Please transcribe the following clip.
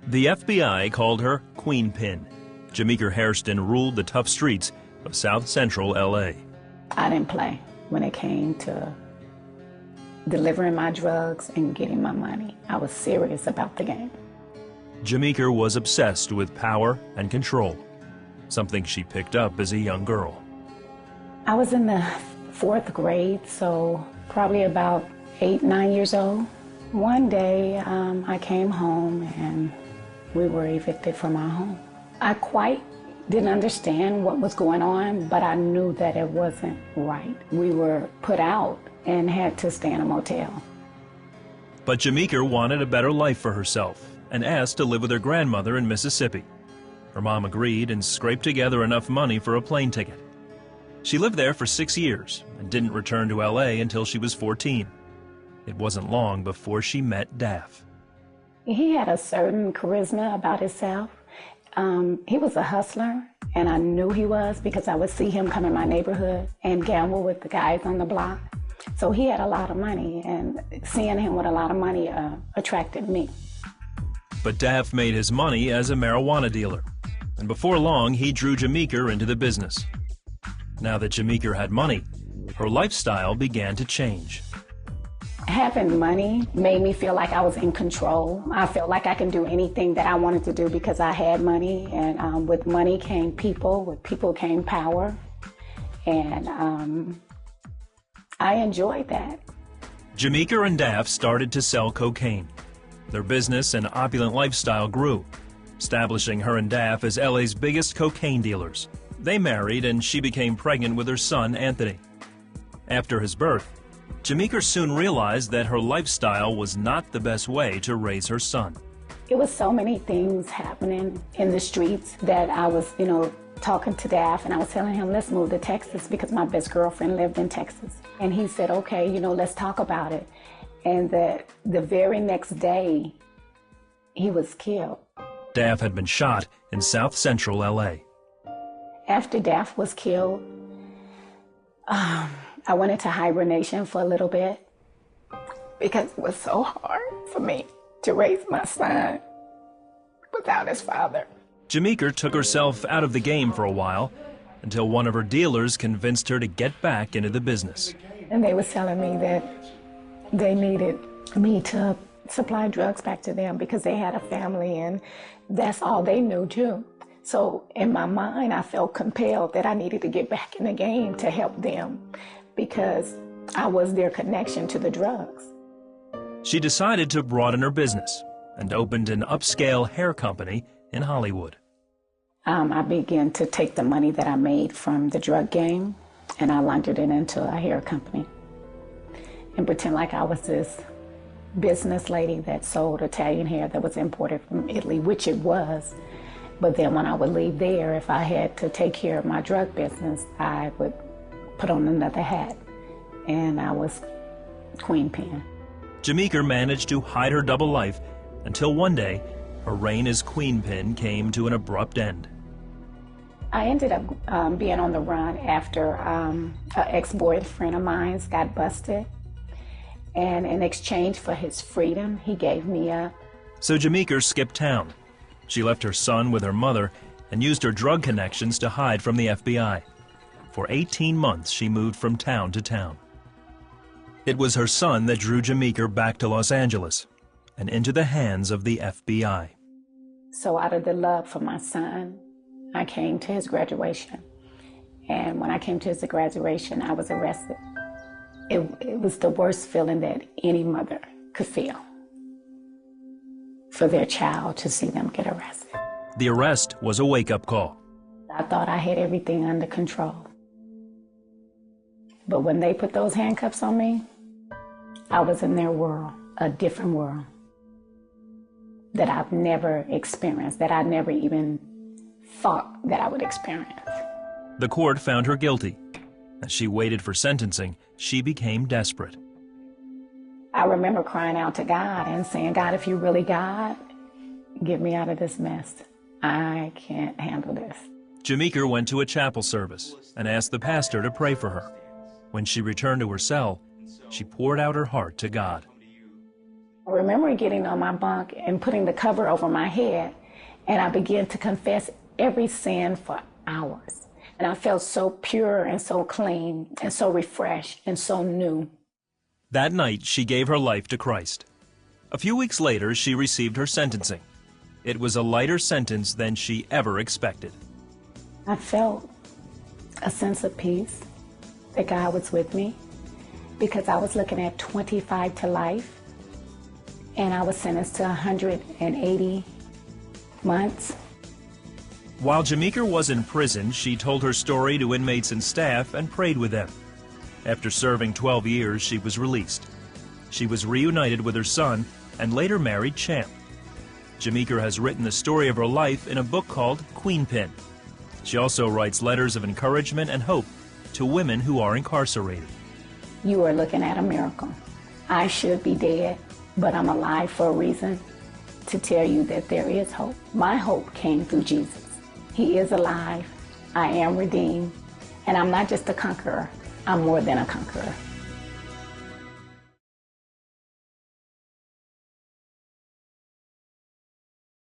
The FBI called her Queen Pin. Jemeker Hairston ruled the tough streets of South Central L.A. I didn't play when it came to delivering my drugs and getting my money. I was serious about the game. Jemeker was obsessed with power and control, something she picked up as a young girl. I was in the 4th grade, so probably about 8, 9 years old. One day, I came home and we were evicted from our home. I quite didn't understand what was going on, but I knew that it wasn't right. We were put out and had to stay in a motel. But Jemeker wanted a better life for herself and asked to live with her grandmother in Mississippi. Her mom agreed and scraped together enough money for a plane ticket. She lived there for 6 years and didn't return to L.A. until she was 14. It wasn't long before she met Daff. He had a certain charisma about himself. He was a hustler, and I knew he was because I would see him come in my neighborhood and gamble with the guys on the block. So he had a lot of money, and seeing him with a lot of money attracted me. But Daff made his money as a marijuana dealer, and before long he drew Jemeker into the business. Now that Jemeker had money, her lifestyle began to change. Having money made me feel like I was in control. I felt like I can do anything that I wanted to do because I had money, and with money came people, with people came power, and I enjoyed that. Jemeker and Daff started to sell cocaine. Their business and opulent lifestyle grew, establishing her and Daff as LA's biggest cocaine dealers. They married and she became pregnant with her son, Anthony. After his birth, Jemeker soon realized that her lifestyle was not the best way to raise her son. It was so many things happening in the streets that I was, talking to Daff, and I was telling him, let's move to Texas because my best girlfriend lived in Texas. And he said, okay, let's talk about it. And the very next day, he was killed. Daff had been shot in South Central L.A. After Daff was killed, I went into hibernation for a little bit because it was so hard for me to raise my son without his father. Jemeker took herself out of the game for a while until one of her dealers convinced her to get back into the business. And they were telling me that they needed me to supply drugs back to them because they had a family and that's all they knew too. So in my mind, I felt compelled that I needed to get back in the game to help them because I was their connection to the drugs. She decided to broaden her business and opened an upscale hair company in Hollywood. I began to take the money that I made from the drug game and I laundered it into a hair company and pretend like I was this business lady that sold Italian hair that was imported from Italy, which it was. But then when I would leave there, if I had to take care of my drug business, I would put on another hat, and I was Queen Pin. Jemeker managed to hide her double life until one day, her reign as Queen Pin came to an abrupt end. I ended up being on the run after an ex-boyfriend of mine got busted, and in exchange for his freedom, he gave me up. So Jemeker skipped town. She left her son with her mother and used her drug connections to hide from the FBI. For 18 months, she moved from town to town. It was her son that drew Jemeker back to Los Angeles and into the hands of the FBI. So out of the love for my son, I came to his graduation. And when I came to his graduation, I was arrested. It was the worst feeling that any mother could feel, for their child to see them get arrested. The arrest was a wake-up call. I thought I had everything under control. But when they put those handcuffs on me, I was in their world, a different world that I've never experienced, that I never even thought that I would experience. The court found her guilty. As she waited for sentencing, she became desperate. I remember crying out to God and saying, God, if you really God, get me out of this mess. I can't handle this. Jemeker went to a chapel service and asked the pastor to pray for her. When she returned to her cell, she poured out her heart to God. I remember getting on my bunk and putting the cover over my head, and I began to confess every sin for hours. And I felt so pure and so clean and so refreshed and so new. That night, she gave her life to Christ. A few weeks later, she received her sentencing. It was a lighter sentence than she ever expected. I felt a sense of peace, that God was with me, because I was looking at 25 to life, and I was sentenced to 180 months. While Jemeker was in prison, she told her story to inmates and staff and prayed with them. After serving 12 years, she was released. She was reunited with her son and later married Champ. Jemeker has written the story of her life in a book called Queen Pin. She also writes letters of encouragement and hope to women who are incarcerated. You are looking at a miracle. I should be dead, but I'm alive for a reason, to tell you that there is hope. My hope came through Jesus. He is alive. I am redeemed. And I'm not just a conqueror. I'm more than a conqueror.